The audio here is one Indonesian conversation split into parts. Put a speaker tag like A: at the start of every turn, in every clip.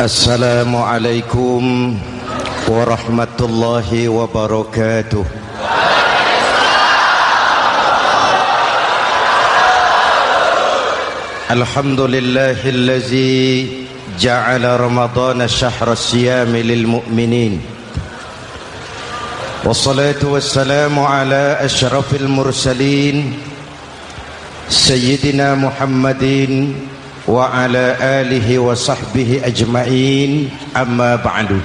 A: Assalamualaikum warahmatullahi wabarakatuh. Alhamdulillahillazi ja'ala Ramadhana syahra siyami lil mu'minin. Wassalatu wassalamu ala asyrafil mursalin Sayyidina Muhammadin wa ala alihi wa sahbihi ajma'in, amma ba'du.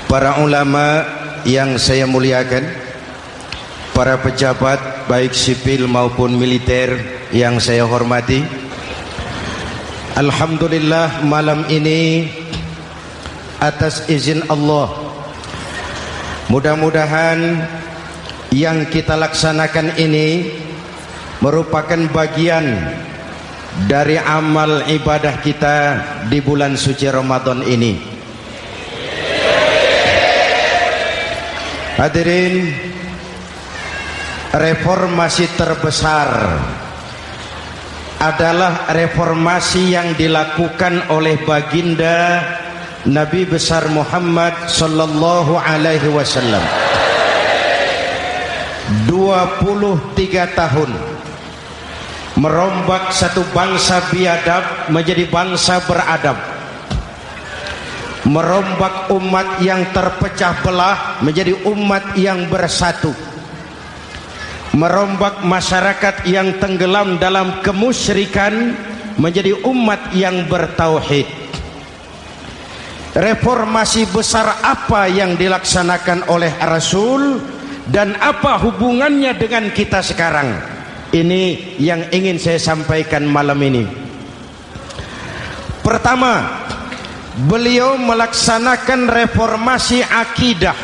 A: Para ulama yang saya muliakan, para pejabat baik sipil maupun militer yang saya hormati, alhamdulillah malam ini atas izin Allah, mudah-mudahan yang kita laksanakan ini merupakan bagian dari amal ibadah kita di bulan suci Ramadan ini. Hadirin, reformasi terbesar adalah reformasi yang dilakukan oleh baginda Nabi besar Muhammad sallallahu alaihi wasallam. 23 tahun merombak satu bangsa biadab menjadi bangsa beradab, merombak umat yang terpecah belah menjadi umat yang bersatu, merombak masyarakat yang tenggelam dalam kemusyrikan menjadi umat yang bertauhid. Reformasi besar apa yang dilaksanakan oleh Rasul dan apa hubungannya dengan kita sekarang? Ini yang ingin saya sampaikan malam ini. Pertama, beliau melaksanakan reformasi akidah,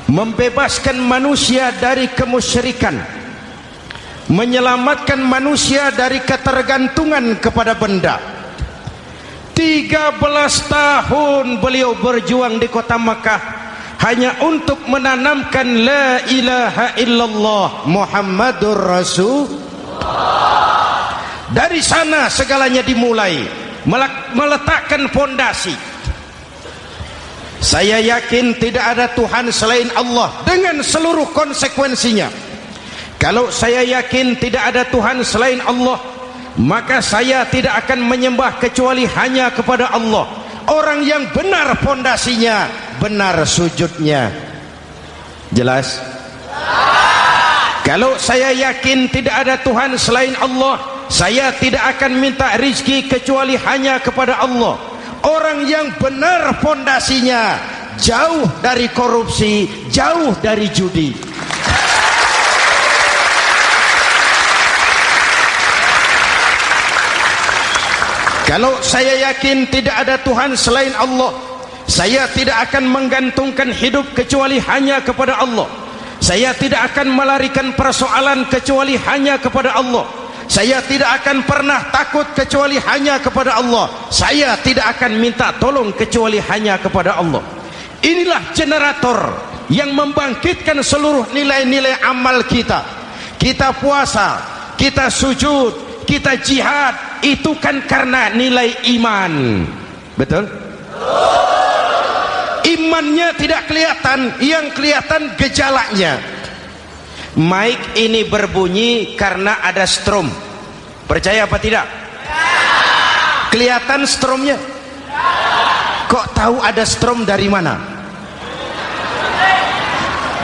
A: membebaskan manusia dari kemusyrikan, menyelamatkan manusia dari ketergantungan kepada benda. 13 tahun beliau berjuang di kota Makkah hanya untuk menanamkan la ilaha illallah Muhammadur Rasulullah. Dari sana segalanya dimulai, meletakkan fondasi. Saya yakin tidak ada Tuhan selain Allah dengan seluruh konsekuensinya. Kalau saya yakin tidak ada Tuhan selain Allah, maka saya tidak akan menyembah kecuali hanya kepada Allah. Orang yang benar fondasinya, benar sujudnya. Jelas? Kalau saya yakin tidak ada Tuhan selain Allah, saya tidak akan minta rizki kecuali hanya kepada Allah. Orang yang benar fondasinya, jauh dari korupsi, jauh dari judi. Kalau saya yakin tidak ada Tuhan selain Allah, saya tidak akan menggantungkan hidup kecuali hanya kepada Allah. Saya tidak akan melarikan persoalan kecuali hanya kepada Allah. Saya tidak akan pernah takut kecuali hanya kepada Allah. Saya tidak akan minta tolong kecuali hanya kepada Allah. Inilah generator yang membangkitkan seluruh nilai-nilai amal kita. Kita puasa, kita sujud, kita jihad, itu kan karena nilai iman. Betul? Imannya tidak kelihatan, yang kelihatan gejalanya. Mic ini berbunyi karena ada strom. Percaya apa tidak? Kelihatan stromnya? Kok tahu ada strom dari mana?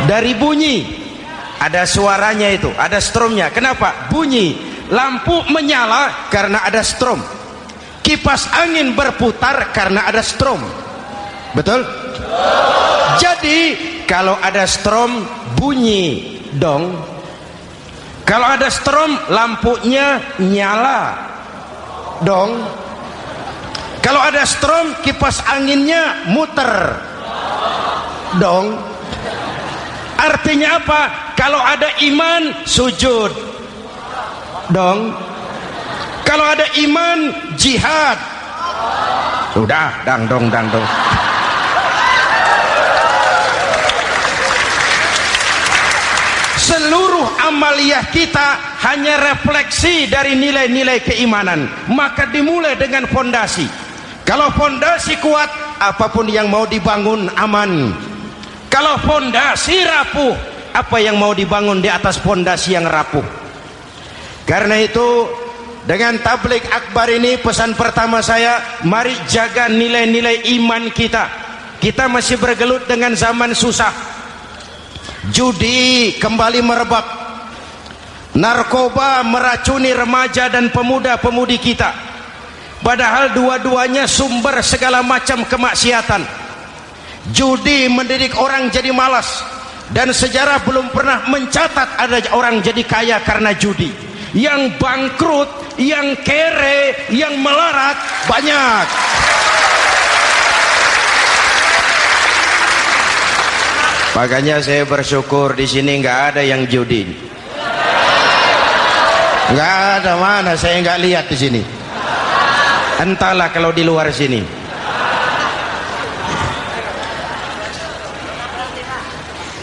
A: Dari bunyi. Ada suaranya itu, ada stromnya. Kenapa? Bunyi. Lampu menyala karena ada strom. Kipas angin berputar karena ada strom. Betul? Jadi kalau ada strom bunyi dong. Kalau ada strom lampunya nyala dong. Kalau ada strom kipas anginnya muter dong. Artinya apa? Kalau ada iman sujud dong. Kalau ada iman jihad. Udah dang dong. seluruh amaliyah kita hanya refleksi dari nilai-nilai keimanan. Maka dimulai dengan fondasi. Kalau fondasi kuat, apapun yang mau dibangun aman. Kalau fondasi rapuh, apa yang mau dibangun di atas fondasi yang rapuh. Karena itu, dengan tabligh akbar ini, pesan pertama saya, mari jaga nilai-nilai iman kita. Kita masih bergelut dengan zaman susah. Judi kembali merebak, narkoba meracuni remaja dan pemuda-pemudi kita, padahal dua-duanya sumber segala macam kemaksiatan. Judi mendidik orang jadi malas, dan sejarah belum pernah mencatat ada orang jadi kaya karena judi. Yang bangkrut, yang kere, yang melarat banyak. Makanya saya bersyukur di sini nggak ada yang judi. Nggak ada, mana saya nggak lihat di sini. Entahlah kalau di luar sini.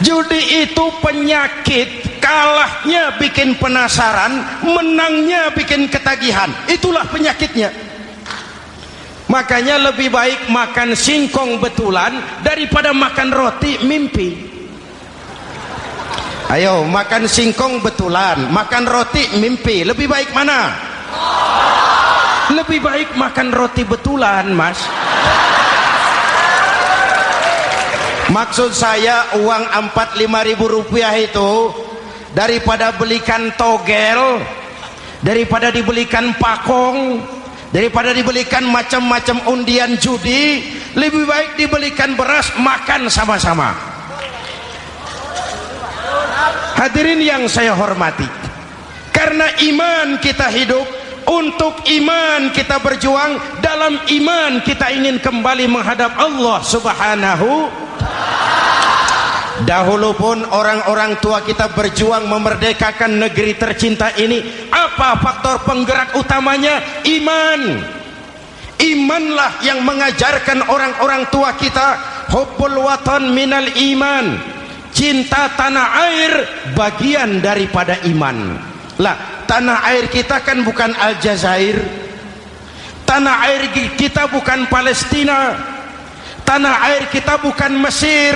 A: Judi itu penyakit, kalahnya bikin penasaran, menangnya bikin ketagihan. Itulah penyakitnya. Makanya lebih baik makan singkong betulan daripada makan roti mimpi. Ayo, makan singkong betulan, makan roti mimpi, lebih baik mana? Lebih baik makan roti betulan, Mas. Maksud saya, uang 4-5 ribu rupiah itu daripada belikan togel, daripada dibelikan pakong, daripada dibelikan macam-macam undian judi, lebih baik dibelikan beras, makan sama-sama. Hadirin yang saya hormati, karena iman kita hidup, untuk iman kita berjuang, dalam iman kita ingin kembali menghadap Allah Subhanahu. Dahulu pun orang-orang tua kita berjuang memerdekakan negeri tercinta ini. Apa faktor penggerak utamanya? Iman. Imanlah yang mengajarkan orang-orang tua kita, hubbul watan minal iman. Cinta tanah air bagian daripada iman. Lah, tanah air kita kan bukan Aljazair. Tanah air kita bukan Palestina. Tanah air kita bukan Mesir.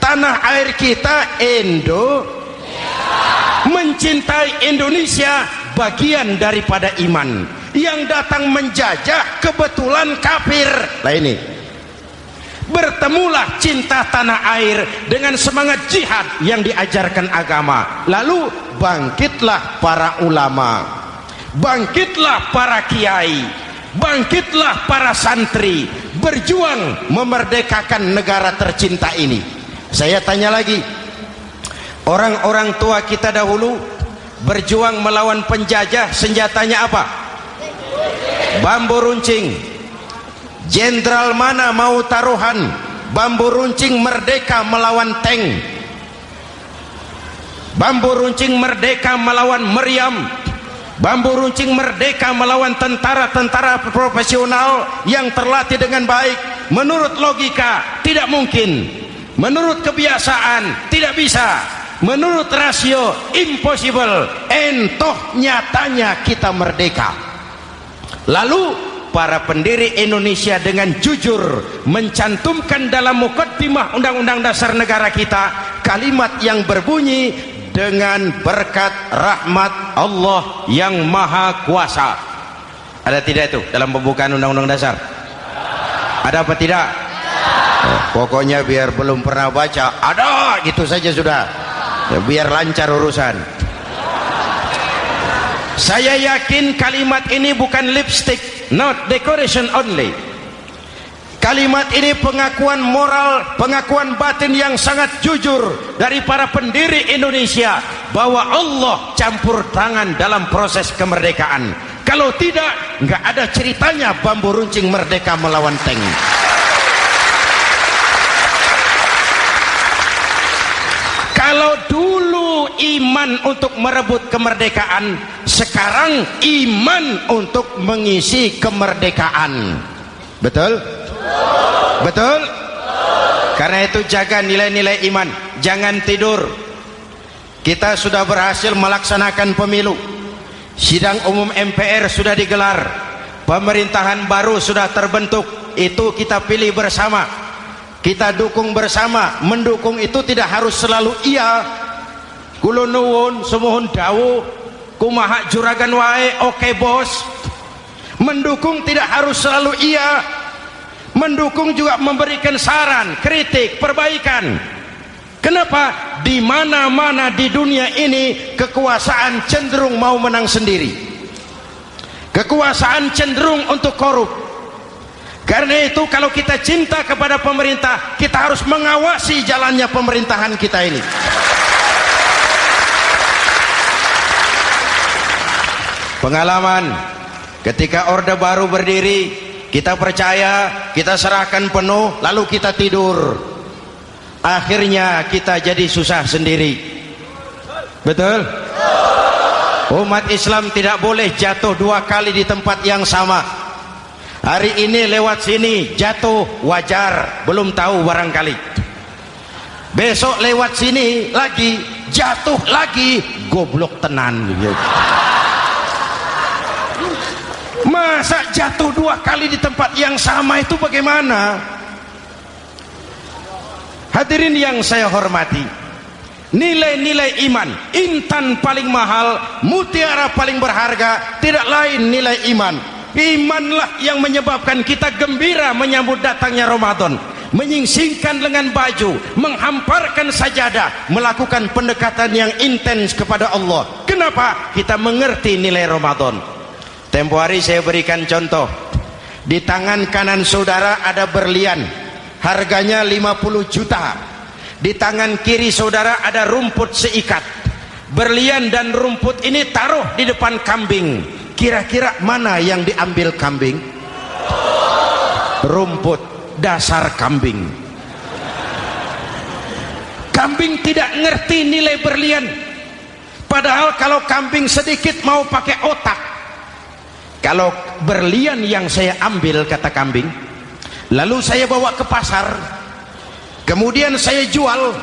A: Tanah air kita mencintai Indonesia bagian daripada iman. Yang datang menjajah kebetulan kafir. Lah ini, bertemulah cinta tanah air dengan semangat jihad yang diajarkan agama. Lalu bangkitlah para ulama, bangkitlah para kiai, bangkitlah para santri, berjuang memerdekakan negara tercinta ini. Saya tanya lagi, orang-orang tua kita dahulu berjuang melawan penjajah, senjatanya apa? Bambu runcing. Jenderal mana mau taruhan bambu runcing merdeka melawan tank? Bambu runcing merdeka melawan meriam. Bambu runcing merdeka melawan tentara-tentara profesional yang terlatih dengan baik. Menurut logika tidak mungkin. Menurut kebiasaan tidak bisa. Menurut rasio impossible. Entoh nyatanya kita merdeka. Lalu para pendiri Indonesia dengan jujur mencantumkan dalam mukaddimah Undang-Undang Dasar Negara kita kalimat yang berbunyi, dengan berkat rahmat Allah yang Maha Kuasa. Ada tidak itu dalam pembukaan Undang-Undang Dasar? Ada apa tidak? Pokoknya biar belum pernah baca, ada gitu saja sudah, ya, biar lancar urusan. Saya yakin kalimat ini bukan lipstick, not decoration only. Kalimat ini pengakuan moral, pengakuan batin yang sangat jujur dari para pendiri Indonesia bahwa Allah campur tangan dalam proses kemerdekaan. Kalau tidak, nggak ada ceritanya bambu runcing merdeka melawan tank. Kalau dulu iman untuk merebut kemerdekaan, sekarang iman untuk mengisi kemerdekaan. Betul? Betul? Karena itu jaga nilai-nilai iman, jangan tidur. kita sudah berhasil melaksanakan pemilu, sidang umum MPR sudah digelar, pemerintahan baru sudah terbentuk. Itu kita pilih bersama, kita dukung bersama. Mendukung itu tidak harus selalu iya, kula nuwun sumuhun dawuh kumaha juragan wae oke bos. Mendukung tidak harus selalu iya, mendukung juga memberikan saran, kritik, perbaikan. Kenapa? Di mana-mana di dunia ini kekuasaan cenderung mau menang sendiri, kekuasaan cenderung untuk korup. Karena itu kalau kita cinta kepada pemerintah, kita harus mengawasi jalannya pemerintahan kita ini. Pengalaman ketika Orde Baru berdiri, kita percaya, kita serahkan penuh, lalu kita tidur. Akhirnya kita jadi susah sendiri. Betul? Umat Islam tidak boleh jatuh dua kali di tempat yang sama. Hari ini lewat sini jatuh wajar, belum tahu barangkali. Besok lewat sini lagi jatuh lagi, goblok tenan. Masa jatuh dua kali di tempat yang sama itu bagaimana? Hadirin yang saya hormati, nilai-nilai iman, intan paling mahal, mutiara paling berharga, tidak lain nilai iman. Imanlah yang menyebabkan kita gembira menyambut datangnya Ramadan, menyingsingkan lengan baju, menghamparkan sajadah, melakukan pendekatan yang intens kepada Allah. Kenapa? Kita mengerti nilai Ramadan. Tempo hari saya berikan contoh. Di tangan kanan saudara ada berlian, harganya 50 juta. Di tangan kiri saudara ada rumput seikat. Berlian dan rumput ini taruh di depan kambing. Kira-kira mana yang diambil kambing? Rumput, dasar kambing. Kambing tidak ngerti nilai berlian. Padahal kalau kambing sedikit mau pakai otak. Kalau berlian yang saya ambil, kata kambing, lalu saya bawa ke pasar, kemudian saya jual,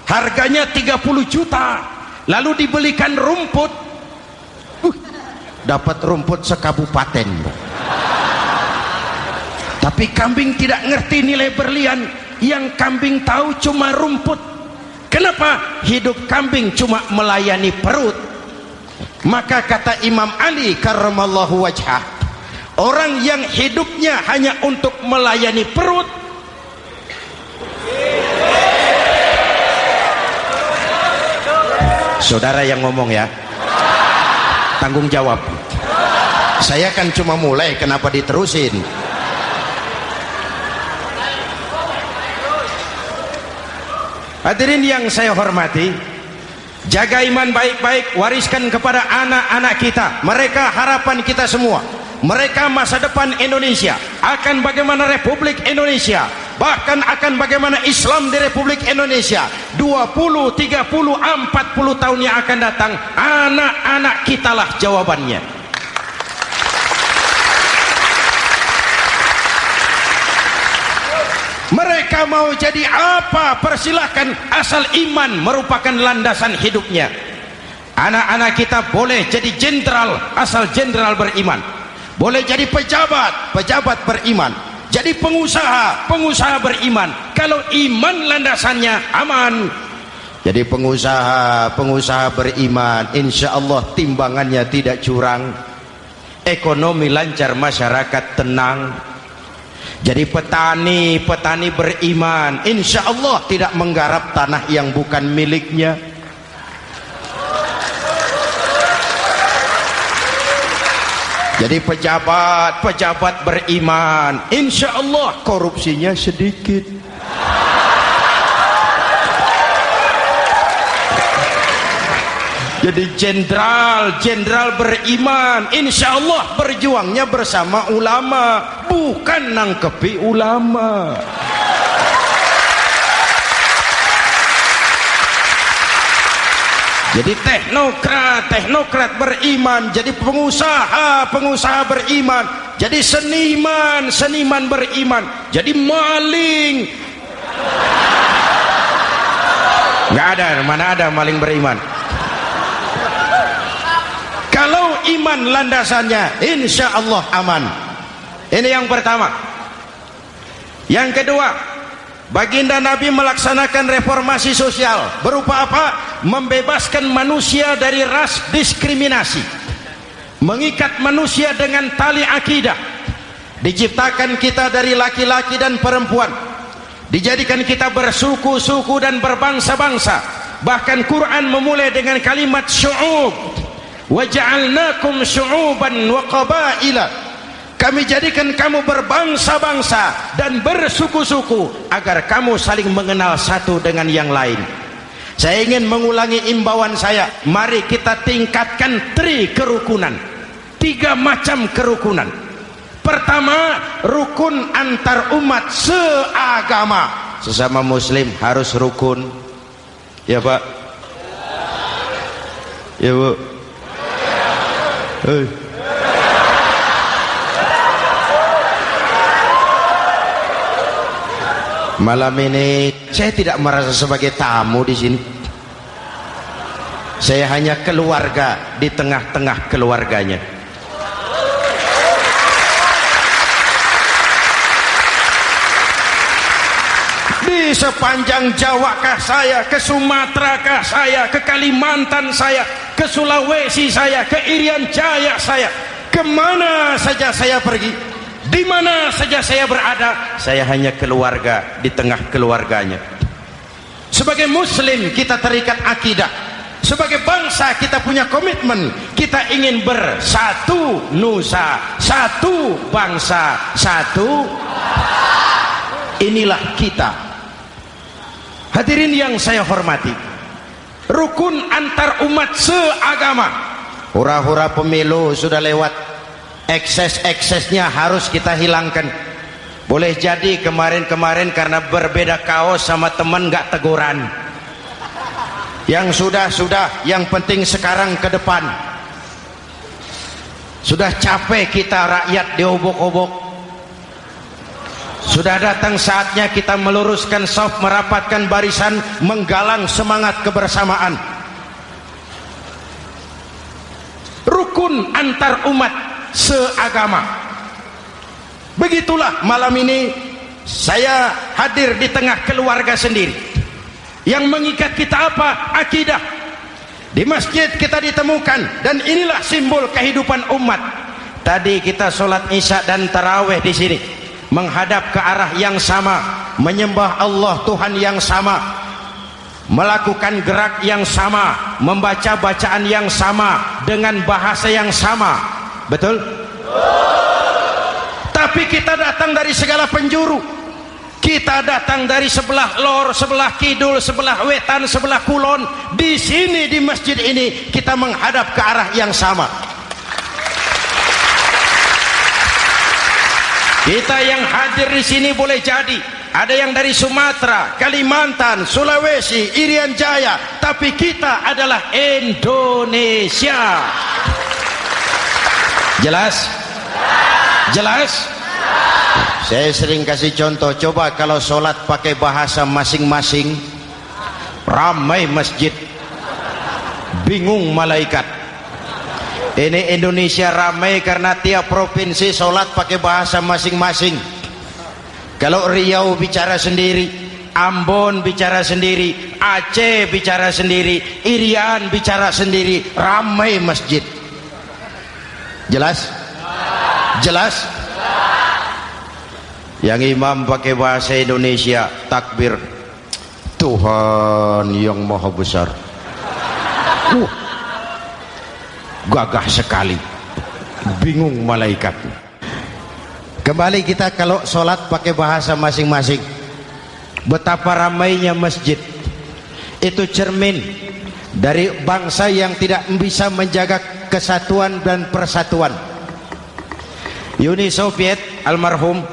A: harganya 30 juta, lalu dibelikan rumput, dapat rumput sekabupaten. Tapi kambing tidak ngerti nilai berlian. Yang kambing tahu cuma rumput. Kenapa? Hidup kambing cuma melayani perut. Maka kata Imam Ali karramallahu wajhah, orang yang hidupnya hanya untuk melayani perut, saudara yang ngomong ya, tanggung jawab. Saya kan cuma mulai, kenapa diterusin? Hadirin yang saya hormati, jaga iman baik-baik, wariskan kepada anak-anak kita. Mereka harapan kita semua. Mereka masa depan Indonesia. Akan bagaimana Republik Indonesia, bahkan akan bagaimana Islam di Republik Indonesia 20, 30, 40 tahun yang akan datang. Anak-anak kitalah jawabannya. Mereka mau jadi apa, persilahkan, asal iman merupakan landasan hidupnya. Anak-anak kita boleh jadi jenderal asal jenderal beriman, boleh jadi pejabat, pejabat beriman, jadi pengusaha, pengusaha beriman. Kalau iman landasannya aman. Jadi pengusaha, pengusaha beriman, insya Allah timbangannya tidak curang, ekonomi lancar, masyarakat tenang. Jadi petani, petani beriman, insya Allah tidak menggarap tanah yang bukan miliknya. Jadi pejabat, pejabat beriman, insya Allah korupsinya sedikit. Jadi jenderal, jenderal beriman, insya Allah berjuangnya bersama ulama, bukan nangkepi ulama. Jadi teknokrat, teknokrat beriman, jadi pengusaha, pengusaha beriman, jadi seniman, seniman beriman, jadi maling. Nggak ada, mana ada maling beriman. iman landasannya, insya Allah aman. Ini yang pertama. Yang kedua, baginda Nabi melaksanakan reformasi sosial. Berupa apa? Membebaskan manusia dari ras diskriminasi, mengikat manusia dengan tali akidah. Diciptakan kita dari laki-laki dan perempuan, dijadikan kita bersuku-suku dan berbangsa-bangsa. Bahkan Quran memulai dengan kalimat syu'ub, wa ja'alnakum syu'uban wa qabaila. Kami jadikan kamu berbangsa-bangsa dan bersuku-suku agar kamu saling mengenal satu dengan yang lain. Saya ingin mengulangi imbauan saya, mari kita tingkatkan kerukunan. 3 macam kerukunan. Pertama, rukun antar umat seagama. Sesama muslim harus rukun. Ya Pak? Ya Bu? Malam ini saya tidak merasa sebagai tamu di sini. Saya hanya keluarga di tengah-tengah keluarganya. Di sepanjang Jawa kah saya, ke Sumatera kah saya, ke Kalimantan saya, ke Sulawesi saya, ke Irian Jaya saya, kemana saja saya pergi, di mana saja saya berada, saya hanya keluarga di tengah keluarganya. Sebagai muslim kita terikat akidah, sebagai bangsa kita punya komitmen, kita ingin bersatu nusa, satu bangsa, satu. Inilah kita. Hadirin yang saya hormati, rukun antar umat seagama. Hura-hura pemilu sudah lewat, ekses-eksesnya harus kita hilangkan. Boleh jadi kemarin-kemarin karena berbeda kaos sama teman gak teguran. Yang sudah-sudah, yang penting sekarang ke depan. Sudah capek kita rakyat diobok-obok. Sudah datang saatnya kita meluruskan saf, merapatkan barisan, menggalang semangat kebersamaan. Rukun antar umat seagama. Begitulah malam ini saya hadir di tengah keluarga sendiri. Yang mengikat kita apa? Akidah. Di masjid kita ditemukan, dan inilah simbol kehidupan umat. Tadi kita sholat isya dan tarawih di sini, menghadap ke arah yang sama, menyembah Allah Tuhan yang sama, melakukan gerak yang sama, membaca bacaan yang sama, dengan bahasa yang sama. Betul? Tapi kita datang dari segala penjuru. Kita datang dari sebelah lor, sebelah kidul, sebelah wetan, sebelah kulon. Di sini di masjid ini kita menghadap ke arah yang sama. Kita yang hadir di sini boleh jadi ada yang dari Sumatera, Kalimantan, Sulawesi, Irian Jaya, tapi kita adalah Indonesia. Jelas? Jelas? Saya sering kasih contoh, coba kalau sholat pakai bahasa masing-masing, ramai masjid, bingung malaikat. Ini Indonesia ramai karena tiap provinsi sholat pakai bahasa masing-masing. Kalau Riau bicara sendiri, Ambon bicara sendiri, Aceh bicara sendiri, Irian bicara sendiri, ramai masjid. Jelas? Jelas? Yang imam pakai bahasa Indonesia, takbir, Tuhan yang maha besar. Gagah sekali, bingung malaikat. Kembali kita kalau sholat pakai bahasa masing-masing. Betapa ramainya masjid, itu cermin dari bangsa yang tidak bisa menjaga kesatuan dan persatuan. Uni Soviet almarhum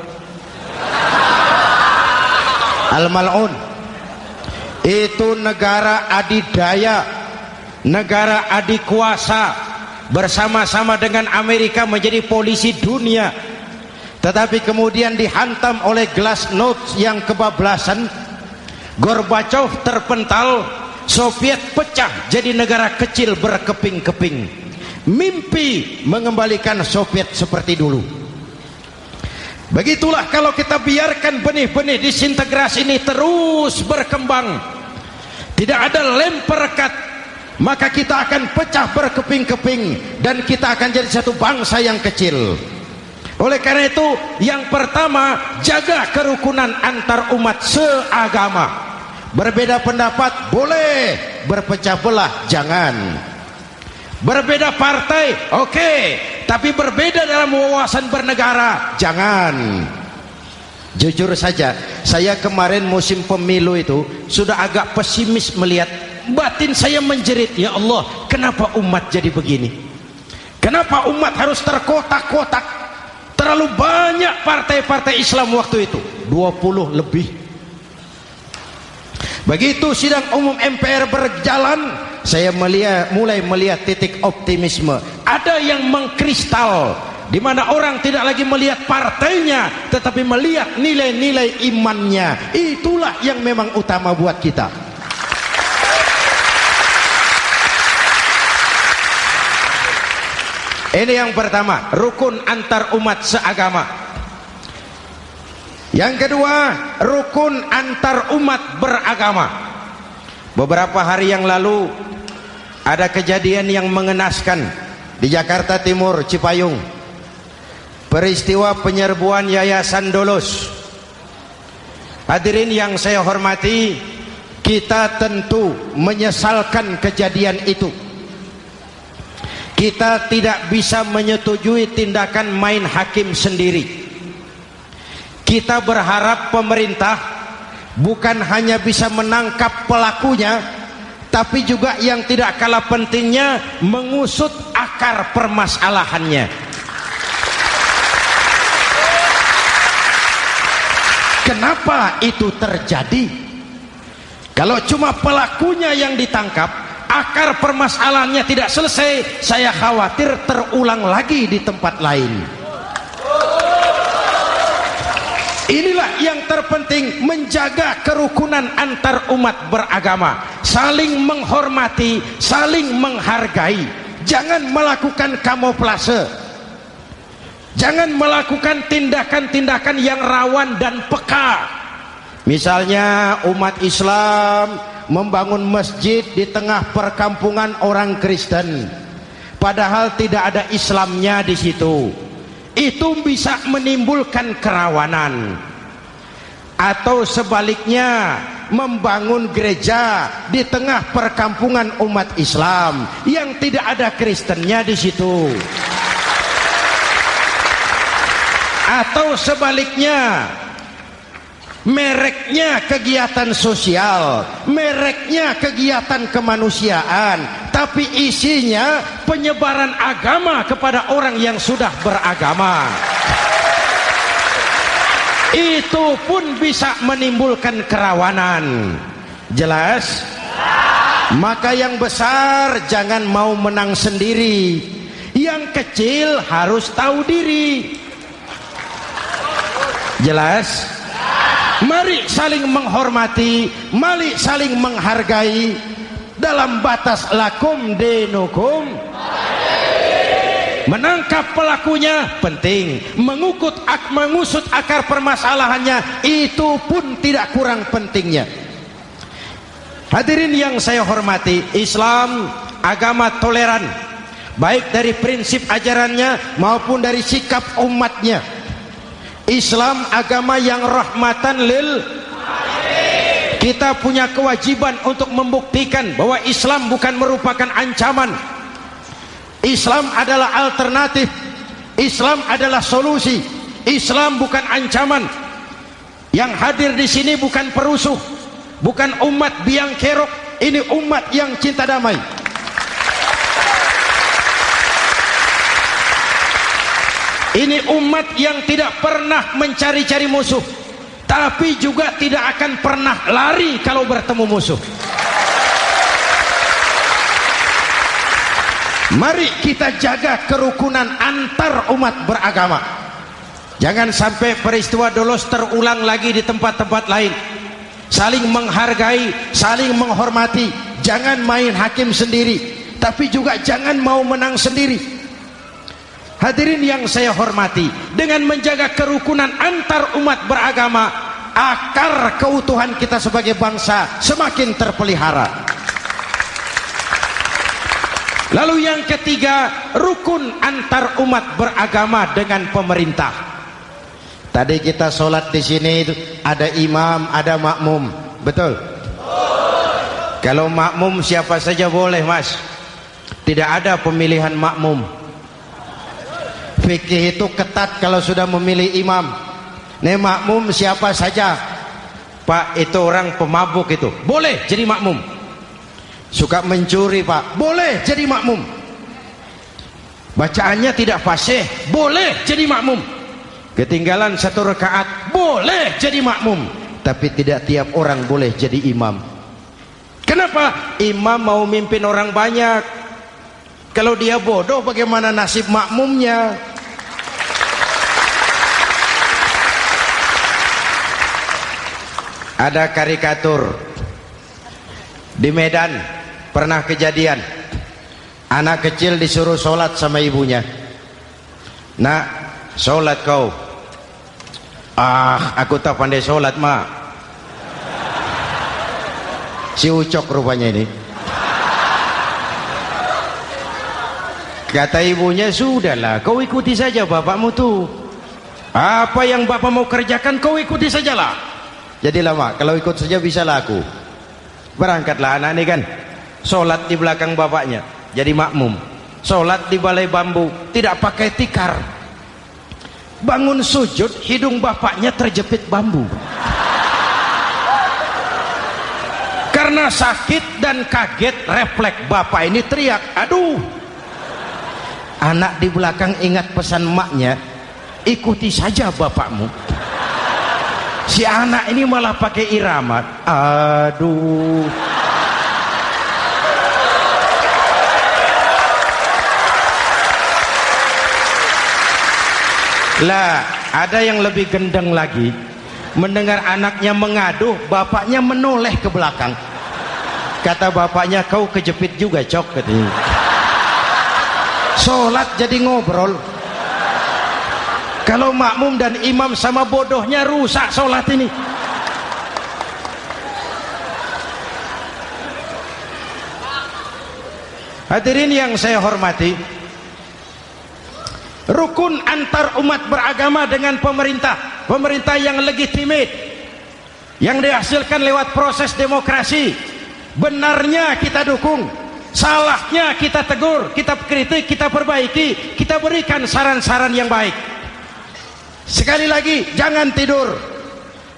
A: al-mal'un, itu negara adidaya, negara adikuasa, bersama-sama dengan Amerika menjadi polisi dunia. Tetapi kemudian dihantam oleh glasnost yang kebablasan, Gorbachev terpental, Soviet pecah jadi negara kecil berkeping-keping. mimpi mengembalikan Soviet seperti dulu. Begitulah kalau kita biarkan benih-benih disintegrasi ini terus berkembang, tidak ada lem perekat, maka kita akan pecah berkeping-keping dan kita akan jadi satu bangsa yang kecil. Oleh karena itu, yang pertama, jaga kerukunan antar umat seagama. Berbeda pendapat boleh, berpecah belah jangan. Berbeda partai oke, tapi berbeda dalam wawasan bernegara jangan. Jujur saja, saya kemarin musim pemilu itu sudah agak pesimis melihat, batin saya menjerit, ya Allah, kenapa umat jadi begini? Kenapa umat harus terkotak-kotak? Terlalu banyak partai-partai Islam waktu itu, 20 lebih. Begitu sidang umum MPR berjalan, saya mulai melihat titik optimisme. Ada yang mengkristal, di mana orang tidak lagi melihat partainya, tetapi melihat nilai-nilai imannya. Itulah yang memang utama buat kita. Ini yang pertama, rukun antar umat seagama. Yang kedua, rukun antar umat beragama. Beberapa hari yang lalu ada kejadian yang mengenaskan di Jakarta Timur, Cipayung. Peristiwa penyerbuan Yayasan Dolos. Hadirin yang saya hormati, kita tentu menyesalkan kejadian itu. Kita tidak bisa menyetujui tindakan main hakim sendiri. Kita berharap pemerintah bukan hanya bisa menangkap pelakunya, tapi juga yang tidak kalah pentingnya mengusut akar permasalahannya. Kenapa itu terjadi? Kalau cuma pelakunya yang ditangkap, akar permasalahannya tidak selesai, saya khawatir terulang lagi di tempat lain. Inilah yang terpenting, menjaga kerukunan antar umat beragama, saling menghormati, saling menghargai. Jangan melakukan kamuflase, jangan melakukan tindakan-tindakan yang rawan dan peka. Misalnya umat Islam membangun masjid di tengah perkampungan orang Kristen, padahal tidak ada Islamnya di situ. Itu bisa menimbulkan kerawanan. Atau sebaliknya, membangun gereja di tengah perkampungan umat Islam yang tidak ada Kristennya di situ. Atau sebaliknya, mereknya kegiatan sosial, mereknya kegiatan kemanusiaan, tapi isinya penyebaran agama kepada orang yang sudah beragama. Itu pun bisa menimbulkan kerawanan. Jelas? Maka yang besar jangan mau menang sendiri, yang kecil harus tahu diri. Jelas? Mari saling menghormati, mari saling menghargai dalam batas lakum dinukum. Menangkap pelakunya penting, mengusut akar permasalahannya itu pun tidak kurang pentingnya. Hadirin yang saya hormati, Islam agama toleran, baik dari prinsip ajarannya maupun dari sikap umatnya. Islam agama yang rahmatan lil alamin. Kita punya kewajiban untuk membuktikan bahwa Islam bukan merupakan ancaman. Islam adalah alternatif. Islam adalah solusi. Islam bukan ancaman. Yang hadir di sini bukan perusuh, bukan umat biang kerok. Ini umat yang cinta damai. Ini umat yang tidak pernah mencari-cari musuh, tapi juga tidak akan pernah lari kalau bertemu musuh. Mari kita jaga kerukunan antar umat beragama. Jangan sampai peristiwa Dolos terulang lagi di tempat-tempat lain. Saling menghargai, saling menghormati. Jangan main hakim sendiri. tapi juga jangan mau menang sendiri. Hadirin yang saya hormati, dengan menjaga kerukunan antar umat beragama, akar keutuhan kita sebagai bangsa semakin terpelihara. Lalu yang ketiga, rukun antar umat beragama dengan pemerintah. Tadi kita sholat di sini ada imam, ada makmum, betul? Kalau makmum siapa saja boleh, Mas. Tidak ada pemilihan makmum. Fikih itu ketat kalau sudah memilih imam. Nih makmum siapa saja. Pak, itu orang pemabuk itu, boleh jadi makmum. Suka mencuri, Pak, boleh jadi makmum. Bacaannya tidak fasih, boleh jadi makmum. Ketinggalan 1 rakaat, boleh jadi makmum. Tapi tidak tiap orang boleh jadi imam. Kenapa? Imam mau mimpin orang banyak. Kalau dia bodoh, bagaimana nasib makmumnya? Ada karikatur di Medan, pernah kejadian anak kecil disuruh sholat sama ibunya. Nak, sholat kau. Ah, aku tak pandai sholat, mak. Si Ucok rupanya ini. Kata ibunya, sudahlah, kau ikuti saja bapakmu tuh. Apa yang bapak mau kerjakan, kau ikuti sajalah. Jadilah, mak, kalau ikut saja bisa laku. Berangkatlah anak ini kan, sholat di belakang bapaknya, jadi makmum. Sholat di balai bambu, tidak pakai tikar. Bangun sujud, hidung bapaknya terjepit bambu. Karena sakit dan kaget, refleks bapak ini teriak, aduh. Anak di belakang ingat pesan maknya, ikuti saja bapakmu. Si anak ini malah pakai irama, aduh. Lah, ada yang lebih gendeng lagi. Mendengar anaknya mengaduh, bapaknya menoleh ke belakang. Kata bapaknya, kau kejepit juga, Cok, katanya. Sholat jadi ngobrol. Kalau makmum dan imam sama bodohnya, rusak sholat ini. Hadirin yang saya hormati, rukun antar umat beragama dengan pemerintah, pemerintah yang legitimate, yang dihasilkan lewat proses demokrasi. Benarnya kita dukung, salahnya kita tegur, kita kritik, kita perbaiki, kita berikan saran-saran yang baik. Sekali lagi, jangan tidur.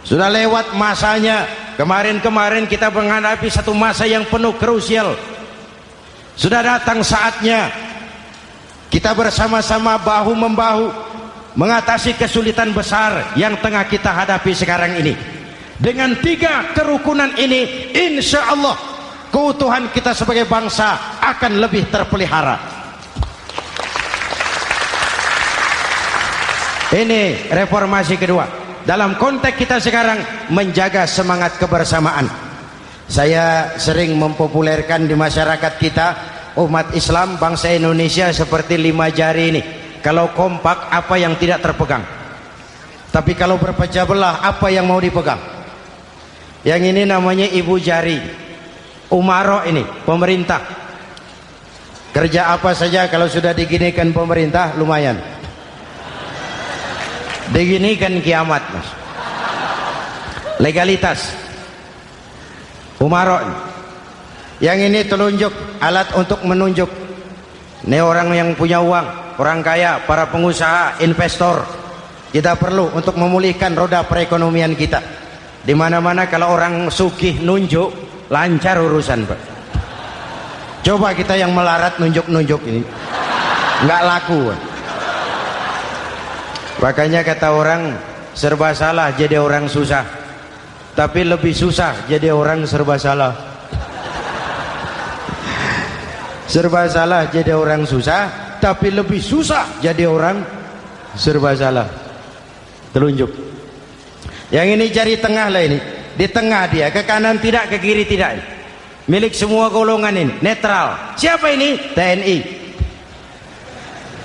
A: Sudah lewat masanya. Kemarin-kemarin kita menghadapi satu masa yang penuh krusial. Sudah datang saatnya kita bersama-sama bahu-membahu mengatasi kesulitan besar yang tengah kita hadapi sekarang ini. Dengan 3 kerukunan ini, insya Allah keutuhan kita sebagai bangsa akan lebih terpelihara. Ini reformasi kedua. Dalam konteks kita sekarang, menjaga semangat kebersamaan. Saya sering mempopulerkan di masyarakat kita, umat Islam bangsa Indonesia seperti 5 jari ini. Kalau kompak, apa yang tidak terpegang. Tapi kalau berpecah belah, apa yang mau dipegang? Yang ini namanya ibu jari. Umaro ini, pemerintah. Kerja apa saja kalau sudah diginikan pemerintah, lumayan. Diginikan kiamat, Mas. Legalitas. Umaro. Yang ini telunjuk, alat untuk menunjuk. Ini orang yang punya uang, orang kaya, para pengusaha, investor. Kita perlu untuk memulihkan roda perekonomian kita. Di mana-mana kalau orang sugih nunjuk, lancar urusan, Pak. Coba kita yang melarat nunjuk-nunjuk ini, nggak laku, Pak. Makanya kata orang, serba salah jadi orang susah, tapi lebih susah jadi orang serba salah. Serba salah jadi orang susah, tapi lebih susah jadi orang serba salah. Telunjuk. Yang ini jari tengah lah ini, di tengah dia, ke kanan tidak, ke kiri tidak. milik semua golongan ini, netral. Siapa ini? TNI.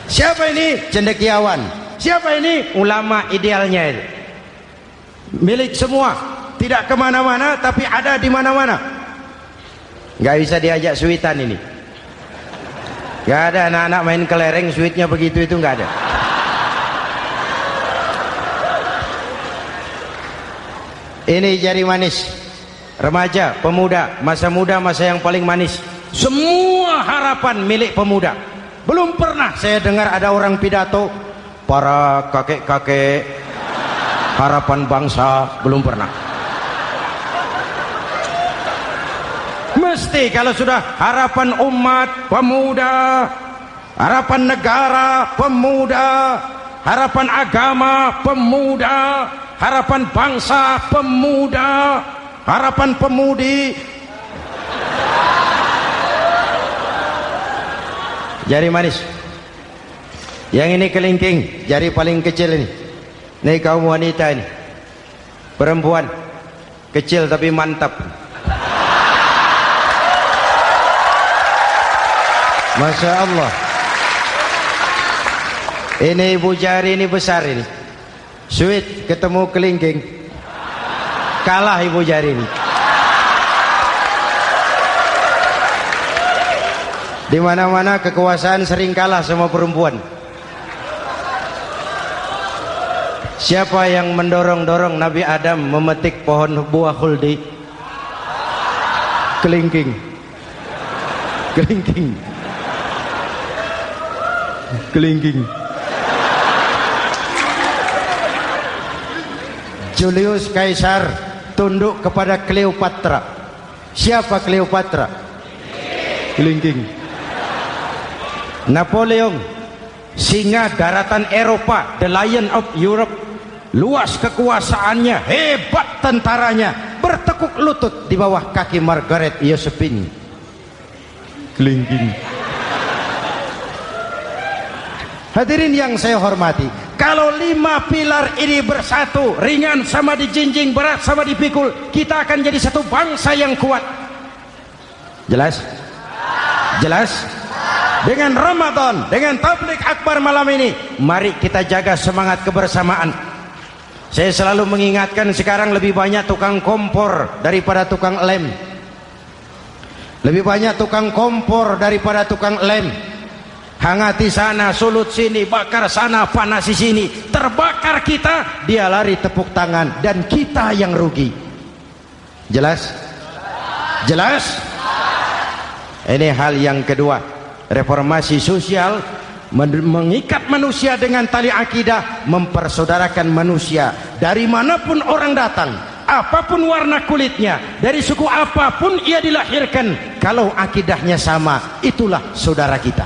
A: Siapa ini? Cendekiawan. Siapa ini? Ulama idealnya itu. Milik semua, tidak kemana-mana tapi ada di mana-mana. Nggak bisa diajak suitan ini. Nggak ada anak-anak main kelereng suitnya begitu, itu nggak ada. Ini jari manis remaja, pemuda, masa muda, masa yang paling manis. Semua harapan milik pemuda. Belum pernah saya dengar ada orang pidato para kakek-kakek harapan bangsa, belum pernah. Mesti kalau sudah harapan umat, pemuda, harapan negara, pemuda, harapan agama, pemuda, harapan bangsa, pemuda, harapan pemudi. Jari manis. Yang ini kelingking, jari paling kecil ini. Ini kaum wanita ini. Perempuan. Kecil tapi mantap. Masya Allah. Ini ibu jari ini besar ini. Sweet ketemu kelingking, kalah ibu jari ini. Di mana-mana kekuasaan sering kalah sama perempuan. Siapa yang mendorong-dorong Nabi Adam memetik pohon buah khuldi? Kelingking. Kelingking. Kelingking. Julius Caesar tunduk kepada Cleopatra. Siapa Cleopatra? Kelingking. Napoleon, singa daratan Eropa, the lion of Europe, luas kekuasaannya, hebat tentaranya, bertekuk lutut di bawah kaki Margaret Josephine. Kelingking. Hadirin yang saya hormati, kalau 5 pilar ini bersatu, ringan sama dijinjing, berat sama dipikul, kita akan jadi satu bangsa yang kuat. Jelas? Jelas? Dengan Ramadan, dengan tabligh akbar malam ini, mari kita jaga semangat kebersamaan. Saya selalu mengingatkan, sekarang lebih banyak tukang kompor daripada tukang lem. Lebih banyak tukang kompor daripada tukang lem. Hangati sana, sulut sini, bakar sana, panasi sini, terbakar kita, dia lari tepuk tangan, dan kita yang rugi. Jelas? Jelas? Ini hal yang kedua. Reformasi sosial mengikat manusia dengan tali akidah, mempersaudarakan manusia dari manapun orang datang, apapun warna kulitnya, dari suku apapun ia dilahirkan, kalau akidahnya sama, itulah saudara kita.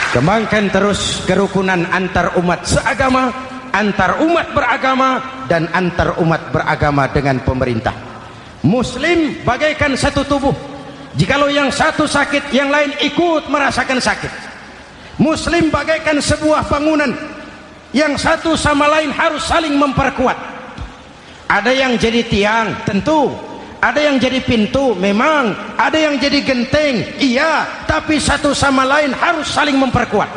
A: Kembangkan terus kerukunan antar umat seagama, antar umat beragama, dan antar umat beragama dengan pemerintah. Muslim bagaikan satu tubuh. Jikalau yang satu sakit, yang lain ikut merasakan sakit. Muslim bagaikan sebuah bangunan, yang satu sama lain harus saling memperkuat. Ada yang jadi tiang, tentu. Ada yang jadi pintu, memang. Ada yang jadi genteng, iya. Tapi satu sama lain harus saling memperkuat.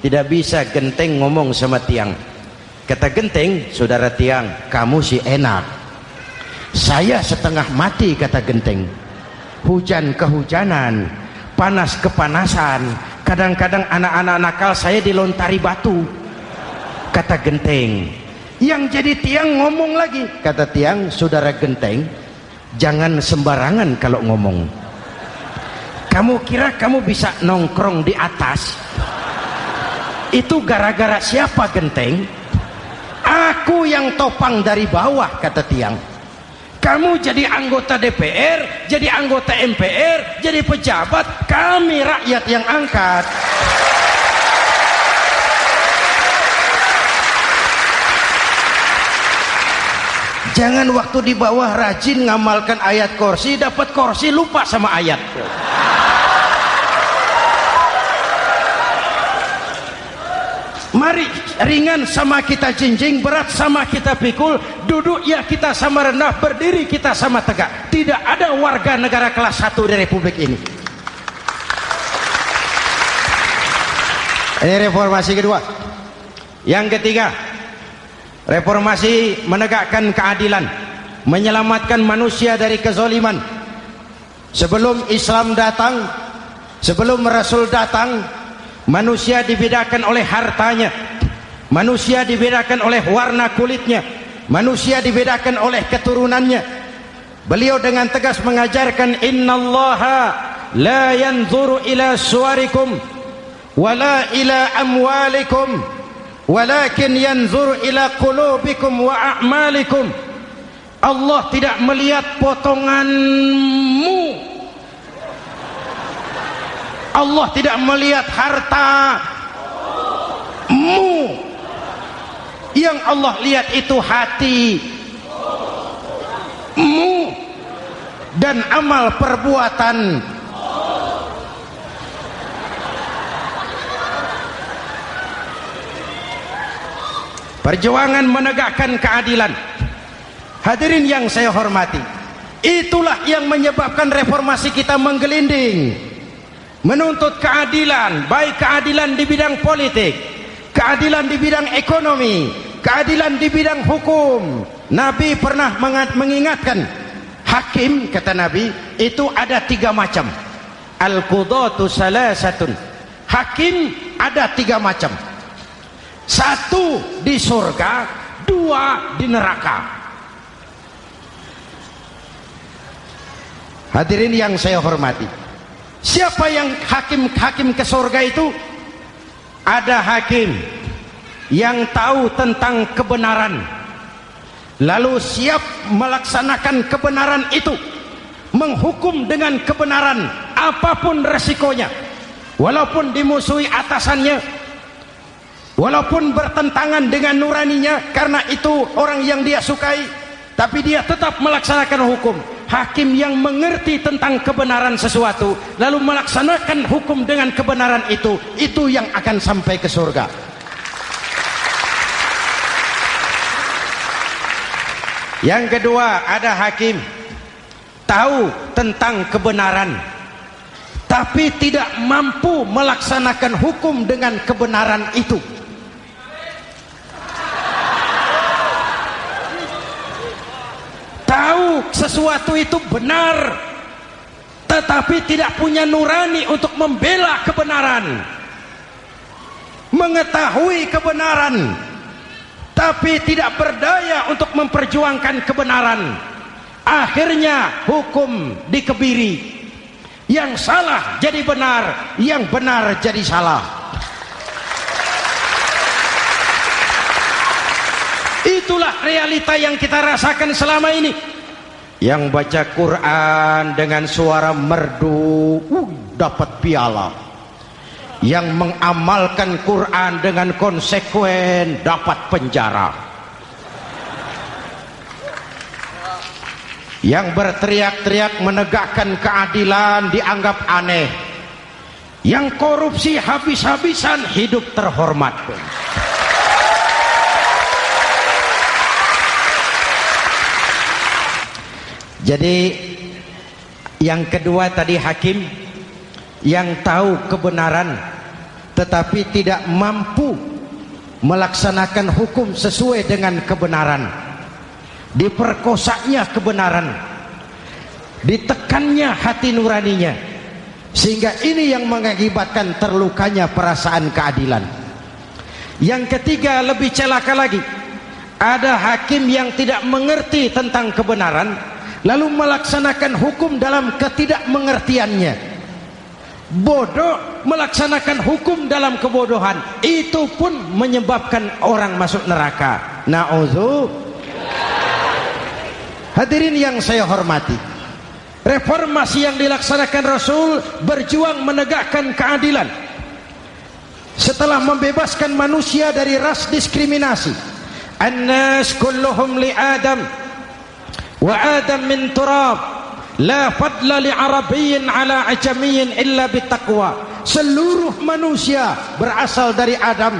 A: Tidak bisa genteng ngomong sama tiang. Kata genteng, saudara tiang, kamu sih enak. Saya setengah mati, kata genteng. Hujan kehujanan, panas kepanasan, kadang-kadang anak-anak nakal saya dilontari batu, kata genteng. Yang jadi tiang ngomong lagi, kata tiang, saudara genteng, jangan sembarangan kalau ngomong. Kamu kira kamu bisa nongkrong di atas? Itu gara-gara siapa, genteng? Aku yang topang dari bawah, kata tiang. Kamu jadi anggota DPR, jadi anggota MPR, jadi pejabat, kami rakyat yang angkat. Jangan waktu di bawah rajin ngamalkan ayat kursi, dapat kursi lupa sama ayat. Mari ringan sama kita jinjing, berat sama kita pikul, duduk ya kita sama rendah, berdiri kita sama tegak. Tidak ada warga negara kelas 1 di Republik ini. Ini reformasi kedua. Yang ketiga, reformasi menegakkan keadilan, menyelamatkan manusia dari kezaliman. Sebelum Islam datang, sebelum Rasul datang, manusia dibedakan oleh hartanya, manusia dibedakan oleh warna kulitnya, manusia dibedakan oleh keturunannya. Beliau dengan tegas mengajarkan, innallaha la yanzuru ila suwarikum wala ila amwalikum walakin yanzuru ila qulubikum wa a'malikum. Allah tidak melihat potonganmu, Allah tidak melihat hartamu. Yang Allah lihat itu hatimu dan amal perbuatan. Perjuangan menegakkan keadilan. Hadirin yang saya hormati, itulah yang menyebabkan reformasi kita menggelinding, menuntut keadilan, baik keadilan di bidang politik, keadilan di bidang ekonomi, keadilan di bidang hukum. Nabi pernah mengingatkan, hakim, kata Nabi, itu ada 3 macam. Al-qudatu salasatun. Hakim ada 3 macam. 1 di surga, 2 di neraka. Hadirin yang saya hormati, siapa yang hakim ke surga itu? Ada hakim yang tahu tentang kebenaran, lalu siap melaksanakan kebenaran itu, menghukum dengan kebenaran apapun resikonya, walaupun dimusuhi atasannya, walaupun bertentangan dengan nuraninya, karena itu orang yang dia sukai, tapi dia tetap melaksanakan hukum. Hakim yang mengerti tentang kebenaran sesuatu lalu melaksanakan hukum dengan kebenaran itu yang akan sampai ke surga. Yang kedua, ada hakim tahu tentang kebenaran tapi tidak mampu melaksanakan hukum dengan kebenaran itu. Tahu sesuatu itu benar tetapi tidak punya nurani untuk membela kebenaran, mengetahui kebenaran tapi tidak berdaya untuk memperjuangkan kebenaran. Akhirnya hukum dikebiri, yang salah jadi benar, yang benar jadi salah. Itulah realita yang kita rasakan selama ini. Yang baca Quran dengan suara merdu dapat piala, yang mengamalkan Quran dengan konsekuen dapat penjara, yang berteriak-teriak menegakkan keadilan dianggap aneh, yang korupsi habis-habisan hidup terhormat. Jadi yang kedua tadi hakim yang tahu kebenaran tetapi tidak mampu melaksanakan hukum sesuai dengan kebenaran, diperkosanya kebenaran, ditekannya hati nuraninya, sehingga ini yang mengakibatkan terlukanya perasaan keadilan. Yang ketiga lebih celaka lagi, ada hakim yang tidak mengerti tentang kebenaran lalu melaksanakan hukum dalam ketidakmengertiannya, bodoh melaksanakan hukum dalam kebodohan. Itu pun menyebabkan orang masuk neraka. Na'udzubillah. Hadirin yang saya hormati, reformasi yang dilaksanakan Rasul berjuang menegakkan keadilan setelah membebaskan manusia dari ras diskriminasi. An-nas kulluhum li Adam wa Adam min turab, la fadla li arabiyyin ala ajamiyyin illa bitaqwa. Seluruh manusia berasal dari Adam,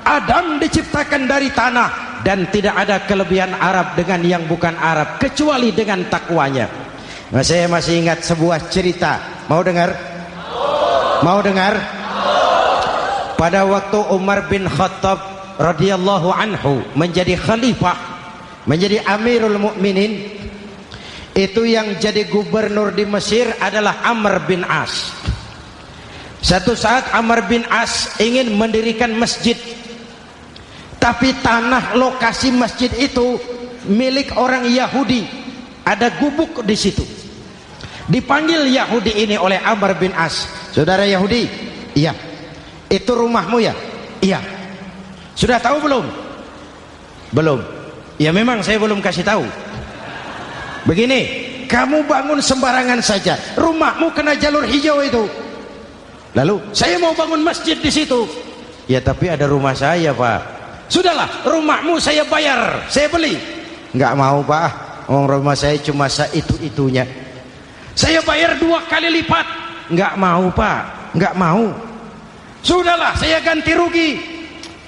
A: Adam diciptakan dari tanah, dan tidak ada kelebihan Arab dengan yang bukan Arab kecuali dengan takwanya. Nah, saya masih ingat sebuah cerita. Mau dengar? Mau dengar? Pada waktu Umar bin Khattab radhiyallahu anhu menjadi khalifah, menjadi Amirul Mukminin, itu yang jadi gubernur di Mesir adalah Amr bin As. Satu saat Amr bin As ingin mendirikan masjid, tapi tanah lokasi masjid itu milik orang Yahudi, ada gubuk di situ. Dipanggil Yahudi ini oleh Amr bin As. Saudara Yahudi, iya. Itu rumahmu ya? Iya. Sudah tahu belum? Belum. Ya memang saya belum kasih tahu. Begini, kamu bangun sembarangan saja, rumahmu kena jalur hijau itu. Lalu saya mau bangun masjid di situ. Ya tapi ada rumah saya, Pak. Sudahlah, rumahmu saya bayar, saya beli. Enggak mau, Pak. Rumah saya cuma itu-itunya. Saya bayar 2 kali lipat. Enggak mau, Pak. Enggak mau. Sudahlah, saya ganti rugi.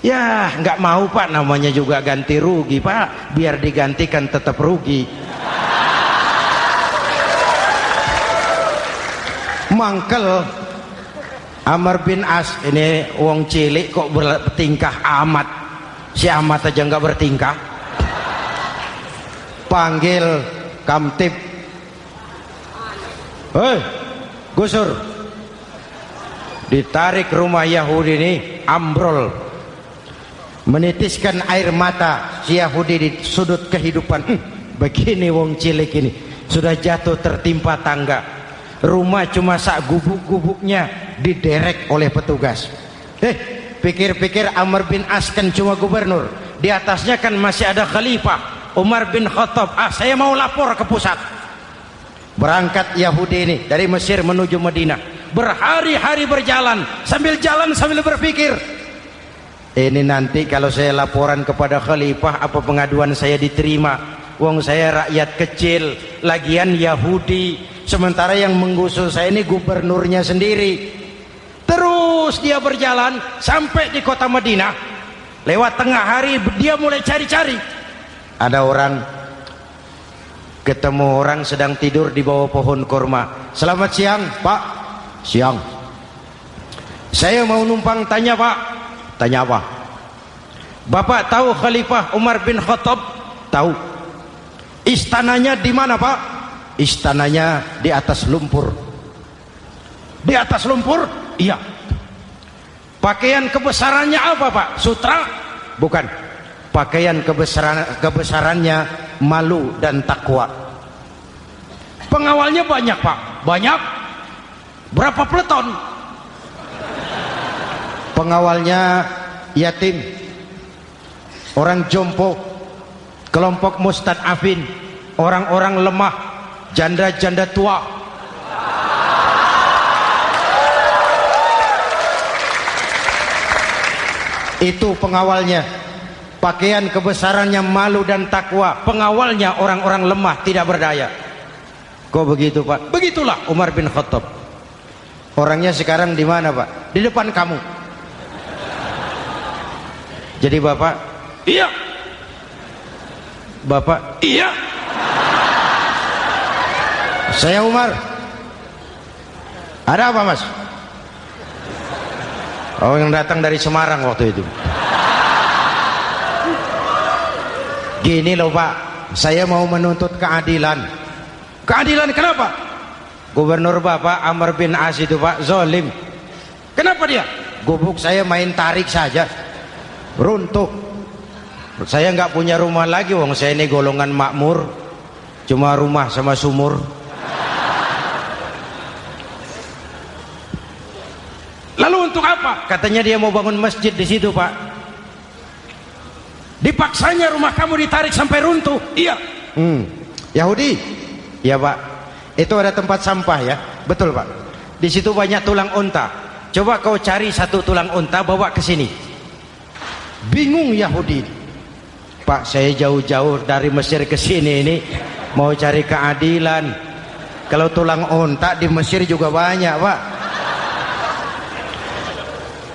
A: Ya, enggak mau, Pak. Namanya juga ganti rugi, Pak. Biar digantikan tetap rugi. Mangkel Amr bin As ini wong cilik kok bertingkah amat. Si amat aja enggak bertingkah. Panggil Kamtib. Hei, gusur. Ditarik rumah Yahudi ini, ambrol. Menitiskan air mata si Yahudi di sudut kehidupan. Begini wong cilik ini sudah jatuh tertimpa tangga. Rumah cuma sak gubuk-gubuknya diderek oleh petugas. Pikir-pikir Amr bin As kan cuma gubernur, di atasnya kan masih ada khalifah Umar bin Khattab. Saya mau lapor ke pusat. Berangkat Yahudi ini dari Mesir menuju Madinah, berhari-hari berjalan, sambil jalan sambil berpikir, ini nanti kalau saya laporan kepada khalifah, apa pengaduan saya diterima? Wong saya rakyat kecil, lagian Yahudi, sementara yang menggusur saya ini gubernurnya sendiri. Terus dia berjalan sampai di kota Madinah. Lewat tengah hari dia mulai cari-cari. Ada orang, ketemu orang sedang tidur di bawah pohon kurma. Selamat siang, Pak. Siang. Saya mau numpang tanya, Pak. Tanya apa? Bapak tahu Khalifah Umar bin Khattab? Tahu. Istananya di mana, Pak? Istananya di atas lumpur. Di atas lumpur? Iya. Pakaian kebesarannya apa, Pak? Sutra? Bukan. Pakaian kebesarannya malu dan takwa. Pengawalnya banyak, Pak. Banyak. Berapa peleton? Pengawalnya yatim, orang jompo, kelompok mustadafin, orang-orang lemah, janda-janda tua. Itu pengawalnya. Pakaian kebesarannya malu dan takwa. Pengawalnya orang-orang lemah, tidak berdaya. Kok begitu, Pak? Begitulah Umar bin Khattab. Orangnya sekarang di mana, Pak? Di depan kamu. Jadi Bapak, iya. Bapak, iya. Saya Umar. Ada apa, Mas? Oh, yang datang dari Semarang waktu itu. Gini loh, Pak, saya mau menuntut keadilan. Keadilan kenapa? Gubernur Bapak Amr bin As itu, Pak, zolim. Kenapa dia? Gubuk saya main tarik saja, runtuh. Saya nggak punya rumah lagi, wong saya ini golongan makmur, cuma rumah sama sumur. Lalu untuk apa? Katanya dia mau bangun masjid di situ, Pak. Dipaksanya rumah kamu ditarik sampai runtuh. Iya. Yahudi? Ya, Pak. Itu ada tempat sampah ya. Betul, Pak. Di situ banyak tulang unta. Coba kau cari satu tulang unta bawa ke sini. Bingung Yahudi. Pak, saya jauh-jauh dari Mesir ke sini ini mau cari keadilan. Kalau tulang unta di Mesir juga banyak, Pak.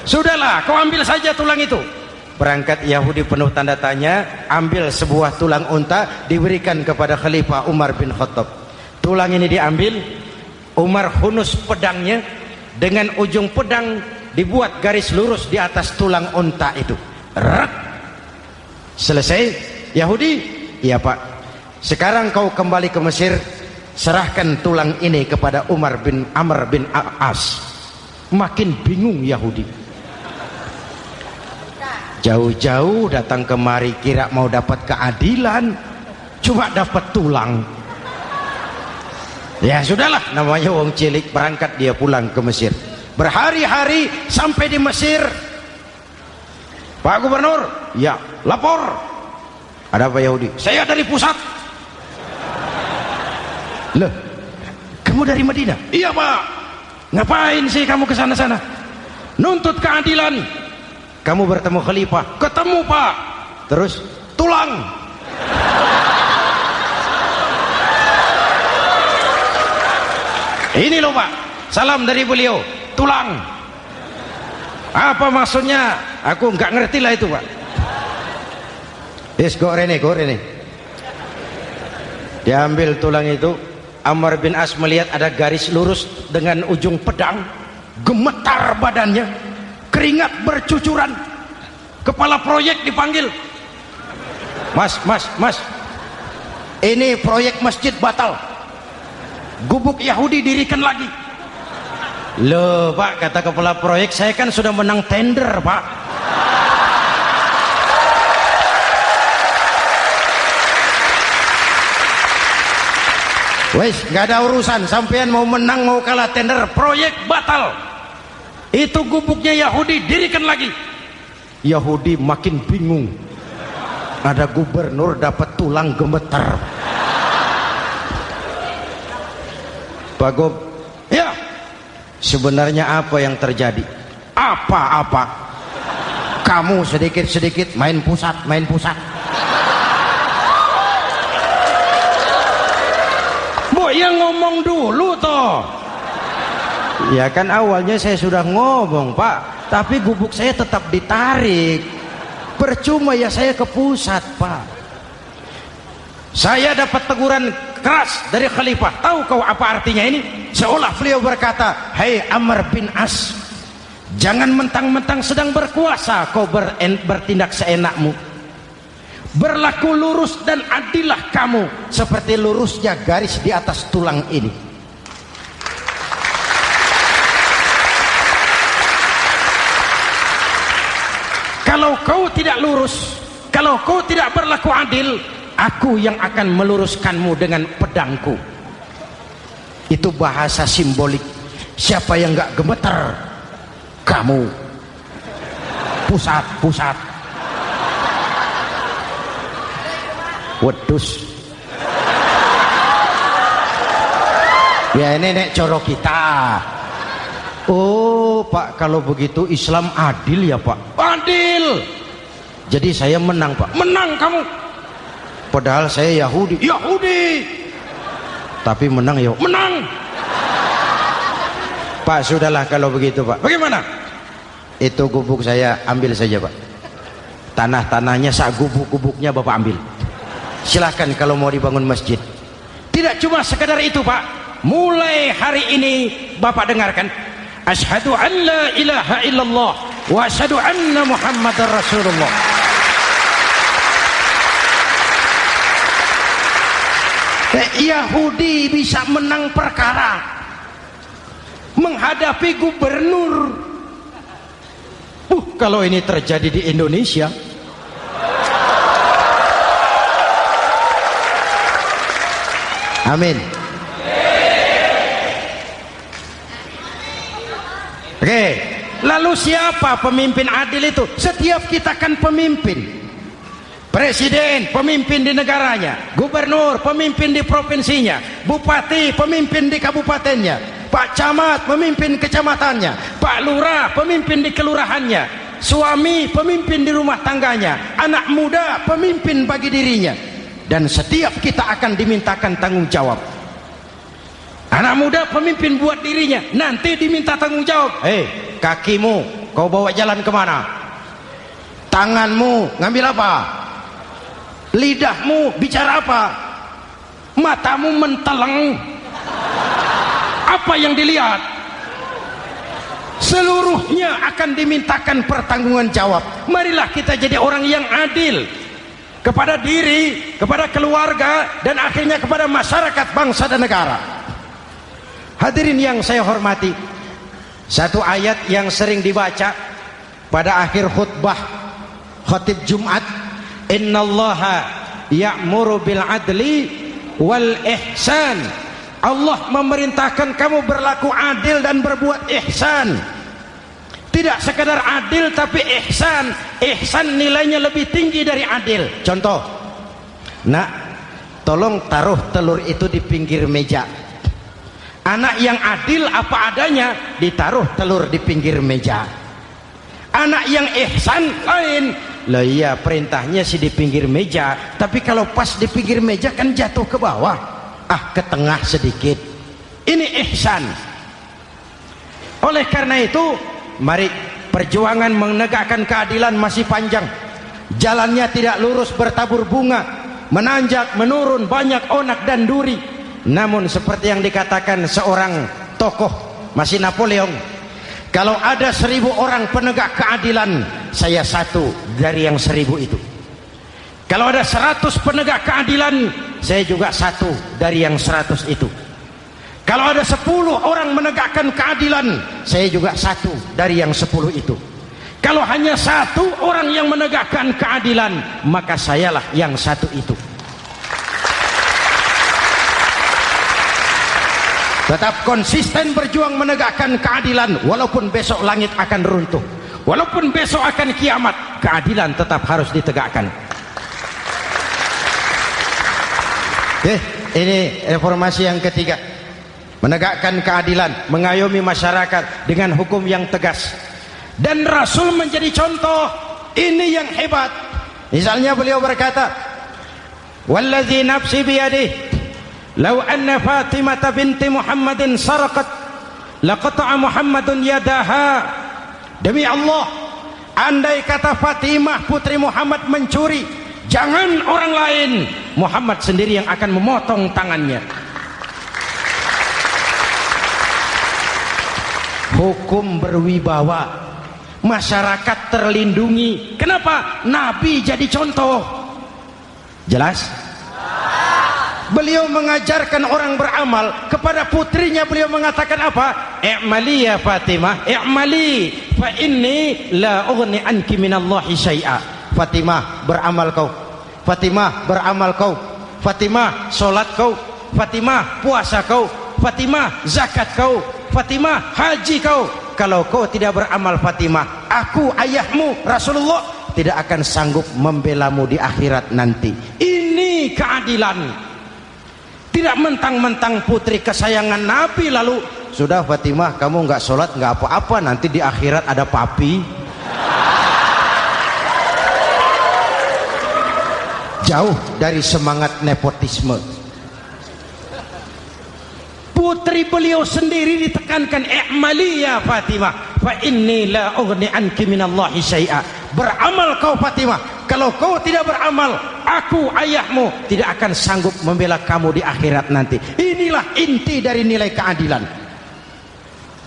A: Sudahlah, kau ambil saja tulang itu. Berangkat Yahudi penuh tanda tanya, ambil sebuah tulang unta, diberikan kepada Khalifah Umar bin Khattab. Tulang ini diambil, Umar hunus pedangnya, dengan ujung pedang dibuat garis lurus di atas tulang unta itu. Rak. Selesai. Yahudi, iya Pak, sekarang kau kembali ke Mesir, serahkan tulang ini kepada Umar bin Amr bin As. Makin bingung Yahudi. Jauh-jauh datang kemari kira mau dapat keadilan, cuma dapat tulang. Ya sudahlah, namanya wong cilik. Berangkat dia pulang ke Mesir. Berhari-hari sampai di Mesir. Pak Gubernur, ya lapor. Ada apa Yahudi? Saya dari pusat. Loh, kamu dari Madinah? Iya Pak. Ngapain sih kamu ke sana-sana? Nuntut keadilan. Kamu bertemu Khalifah? Ketemu Pak. Terus tulang. Ini loh Pak, salam dari beliau, tulang. Apa maksudnya? Aku nggak ngerti lah itu Pak. Yes, go Rene. Diambil tulang itu. Amr bin As melihat ada garis lurus dengan ujung pedang, gemetar badannya, keringat bercucuran. Kepala proyek dipanggil. Mas, ini proyek masjid batal, gubuk Yahudi dirikan lagi. Loh Pak, kata kepala proyek, saya kan sudah menang tender Pak. Wes, nggak ada urusan, sampean mau menang mau kalah tender, proyek batal. Itu gubuknya Yahudi dirikan lagi. Yahudi makin bingung. Ada gubernur dapat tulang gemeter. Pak Gob, ya, sebenarnya apa yang terjadi? Apa-apa? Kamu sedikit-sedikit main pusat. Yang ngomong dulu toh. Ya kan awalnya saya sudah ngomong Pak, tapi gubuk saya tetap ditarik. Percuma ya saya ke pusat Pak. Saya dapat teguran keras dari Khalifah. Tahu kau apa artinya ini? Seolah beliau berkata, "Hei Amr bin As, jangan mentang-mentang sedang berkuasa kau bertindak seenakmu. Berlaku lurus dan adillah kamu seperti lurusnya garis di atas tulang ini." Kalau kau tidak lurus, kalau kau tidak berlaku adil, aku yang akan meluruskanmu dengan pedangku. Itu bahasa simbolik. Siapa yang gak gemeter? Kamu. Pusat. Wedus. Ya ini nek coro kita. Oh Pak, kalau begitu Islam adil ya Pak? Adil. Jadi saya menang Pak? Menang kamu. Padahal saya Yahudi. Tapi menang ya? Menang. Pak sudahlah kalau begitu Pak. Bagaimana? Itu gubuk saya ambil saja Pak. Tanah-tanahnya sak gubuk-gubuknya Bapak ambil. Silahkan kalau mau dibangun masjid. Tidak cuma sekedar itu Pak. Mulai hari ini Bapak dengarkan, asyhadu an la ilaha illallah wa asyhadu anna muhammadar rasulullah. Yahudi bisa menang perkara menghadapi gubernur. Kalau ini terjadi di Indonesia, amin. Oke, lalu siapa pemimpin adil itu? Setiap kita kan pemimpin. Presiden pemimpin di negaranya, gubernur pemimpin di provinsinya, bupati pemimpin di kabupatennya, Pak Camat pemimpin kecamatannya, Pak Lurah pemimpin di kelurahannya, suami pemimpin di rumah tangganya, anak muda pemimpin bagi dirinya. Dan setiap kita akan dimintakan tanggung jawab. Anak muda pemimpin buat dirinya, nanti diminta tanggung jawab. Kakimu kau bawa jalan kemana? Tanganmu ngambil apa? Lidahmu bicara apa? Matamu menteleng. Apa yang dilihat? Seluruhnya akan dimintakan pertanggungan jawab. Marilah kita jadi orang yang adil kepada diri, kepada keluarga, dan akhirnya kepada masyarakat, bangsa dan negara. Hadirin yang saya hormati, satu ayat yang sering dibaca pada akhir khutbah khatib Jumat, innallaha ya'muru bil adli wal ihsan. Allah memerintahkan kamu berlaku adil dan berbuat ihsan. Tidak sekadar adil tapi ihsan. Ihsan nilainya lebih tinggi dari adil. Contoh, nak, tolong taruh telur itu di pinggir meja. Anak yang adil apa adanya, ditaruh telur di pinggir meja. Anak yang ihsan lain. Lah iya, perintahnya sih di pinggir meja, tapi kalau pas di pinggir meja kan jatuh ke bawah, ke tengah sedikit. Ini ihsan. Oleh karena itu, mari, perjuangan menegakkan keadilan masih panjang. Jalannya tidak lurus bertabur bunga, menanjak menurun, banyak onak dan duri. Namun seperti yang dikatakan seorang tokoh, masih Napoleon, kalau ada 1000 orang penegak keadilan, saya satu dari yang 1000 itu. Kalau ada 100 penegak keadilan, saya juga satu dari yang 100 itu. Kalau ada 10 orang menegakkan keadilan, saya juga satu dari yang 10 itu. Kalau hanya 1 orang yang menegakkan keadilan, maka sayalah yang 1 itu. Tetap konsisten berjuang menegakkan keadilan, walaupun besok langit akan runtuh, walaupun besok akan kiamat, keadilan tetap harus ditegakkan. Ini reformasi yang ketiga, menegakkan keadilan, mengayomi masyarakat dengan hukum yang tegas. Dan Rasul menjadi contoh. Ini yang hebat. Misalnya beliau berkata, wallazi nafsi biyadihi law anna Fatimah binti Muhammadin saraqat laqata'a Muhammadun yadaha. Demi Allah, andai kata Fatimah putri Muhammad mencuri, jangan orang lain, Muhammad sendiri yang akan memotong tangannya. Hukum berwibawa, masyarakat terlindungi. Kenapa? Nabi jadi contoh. Jelas? Beliau mengajarkan orang beramal. Kepada putrinya beliau mengatakan apa? I'mali ya Fatimah, i'mali fa inni la ughni anki minallahi syai'a. Fatimah, beramal kau. Fatimah, beramal kau. Fatimah, solat kau. Fatimah, puasa kau. Fatimah, zakat kau. Fatimah, haji kau. Kalau kau tidak beramal Fatimah, aku ayahmu Rasulullah tidak akan sanggup membelamu di akhirat nanti. Ini keadilan. Tidak mentang-mentang putri kesayangan Nabi lalu sudah Fatimah kamu nggak sholat nggak apa-apa, nanti di akhirat ada papi. Jauh dari semangat nepotisme. Putri beliau sendiri ditekankan, i'mali ya Fatimah fa inni la ughni anki minallahi syai'a. Beramal kau Fatimah, kalau kau tidak beramal, aku ayahmu tidak akan sanggup membela kamu di akhirat nanti. Inilah inti dari nilai keadilan.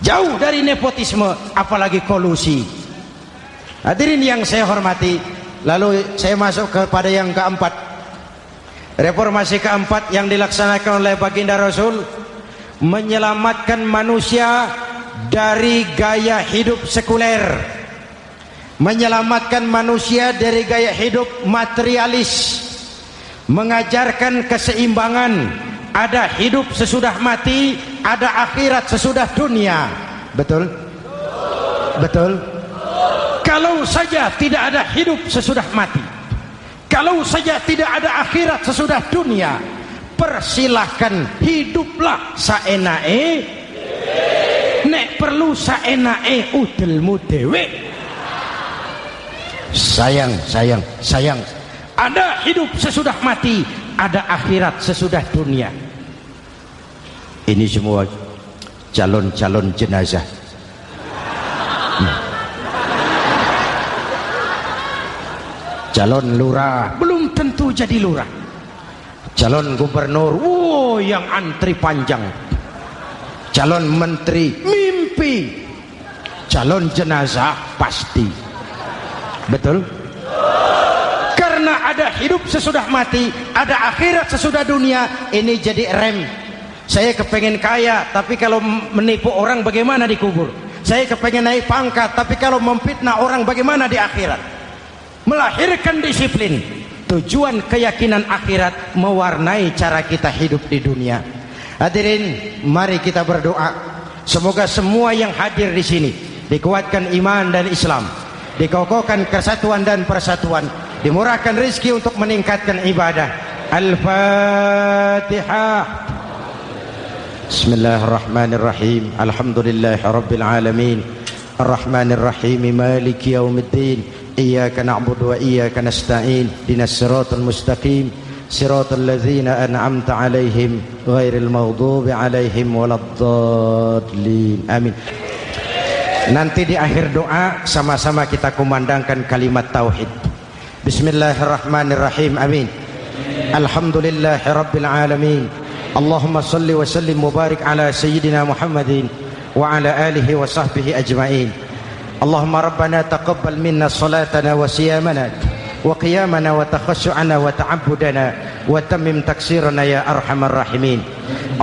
A: Jauh dari nepotisme, apalagi kolusi. Hadirin yang saya hormati, lalu saya masuk kepada yang keempat. Reformasi keempat yang dilaksanakan oleh baginda Rasul, menyelamatkan manusia dari gaya hidup sekuler, menyelamatkan manusia dari gaya hidup materialis, mengajarkan keseimbangan. Ada hidup sesudah mati, ada akhirat sesudah dunia. Betul? Betul? Kalau saja tidak ada hidup sesudah mati, kalau saja tidak ada akhirat sesudah dunia, persilahkan hiduplah saenae, nek perlu saenae udelmu dewe. Sayang. Ada hidup sesudah mati, ada akhirat sesudah dunia. Ini semua calon-calon jenazah. calon lurah belum tentu jadi lurah, calon gubernur yang antri panjang, calon menteri mimpi, calon jenazah pasti. Betul? Karena ada hidup sesudah mati, ada akhirat sesudah dunia. Ini jadi rem. Saya kepengen kaya, tapi kalau menipu orang bagaimana dikubur? Saya kepengen naik pangkat, tapi kalau memfitnah orang bagaimana di akhirat? Melahirkan disiplin. Tujuan keyakinan akhirat mewarnai cara kita hidup di dunia. Hadirin, mari kita berdoa. Semoga semua yang hadir di sini dikuatkan iman dan Islam, dikokohkan kesatuan dan persatuan, dimurahkan rezeki untuk meningkatkan ibadah. Al-Fatihah. Bismillahirrahmanirrahim. Alhamdulillahirabbil alamin. Arrahmanirrahim. Maliki yaumiddin. Iyyaka na'budu wa iyyaka nasta'in. Ihdinas siratal mustaqim. Siratal ladzina an'amta 'alaihim ghairil maghdubi 'alaihim waladdallin. Amin. Nanti di akhir doa sama-sama kita kumandangkan kalimat tauhid. Bismillahirrahmanirrahim. Amin. Alhamdulillahirabbil alamin. Allahumma salli wa sallim mubarik ala sayyidina Muhammadin wa ala alihi wa sahbihi ajma'in. Allahumma rabbana taqabbal minna salatana wa siyamana wa qiyamana wa takhashu'ana wa ta'abbudana wa tammim taksirana ya arhamar rahimin.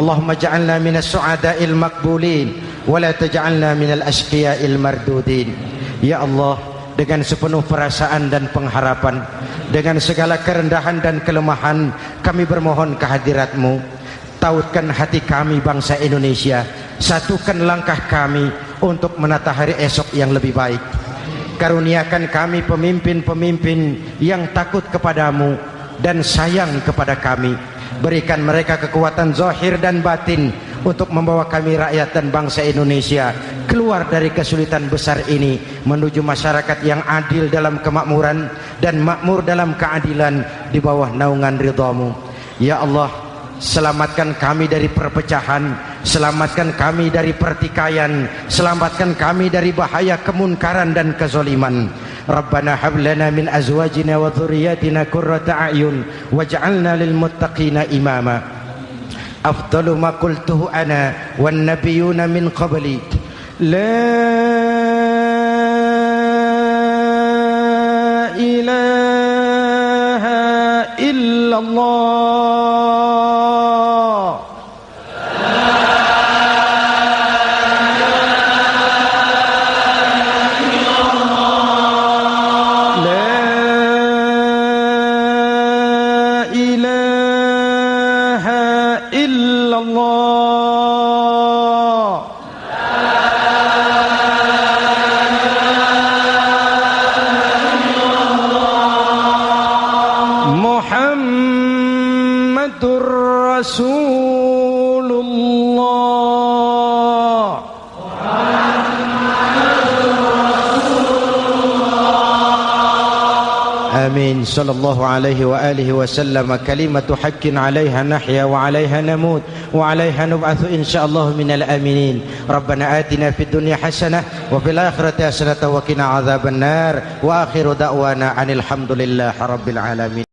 A: Allahumma ja'alna minas su'ada'il maqbulin wa la taj'alna minal ashqiya'il mardudin. Ya Allah, dengan sepenuh perasaan dan pengharapan, dengan segala kerendahan dan kelemahan, kami bermohon kehadirat-Mu. Tautkan hati kami bangsa Indonesia, satukan langkah kami untuk menata hari esok yang lebih baik. Karuniakan kami pemimpin-pemimpin yang takut kepadamu dan sayang kepada kami. Berikan mereka kekuatan zahir dan batin untuk membawa kami rakyat dan bangsa Indonesia keluar dari kesulitan besar ini menuju masyarakat yang adil dalam kemakmuran dan makmur dalam keadilan di bawah naungan ridha-Mu. Ya Allah, selamatkan kami dari perpecahan, selamatkan kami dari pertikaian, selamatkan kami dari bahaya kemunkaran dan kezaliman. Rabbana hab lana min azwajina wa dhurriyyatina qurrata a'yun waj'alna lil muttaqina imama. Afdalu ma qultuhu ana wan nabiyyuna min qabli. La ilaha illallah. آمين. صلى الله عليه وآله وسلم. كلمة حق عليها نحيا وعليها نموت وعليها نبعث إن شاء الله من الآمنين. ربنا آتنا في الدنيا حسنة وفي الآخرة حسنة وقنا عذاب النار. وآخر دعوانا أن الحمد لله رب العالمين.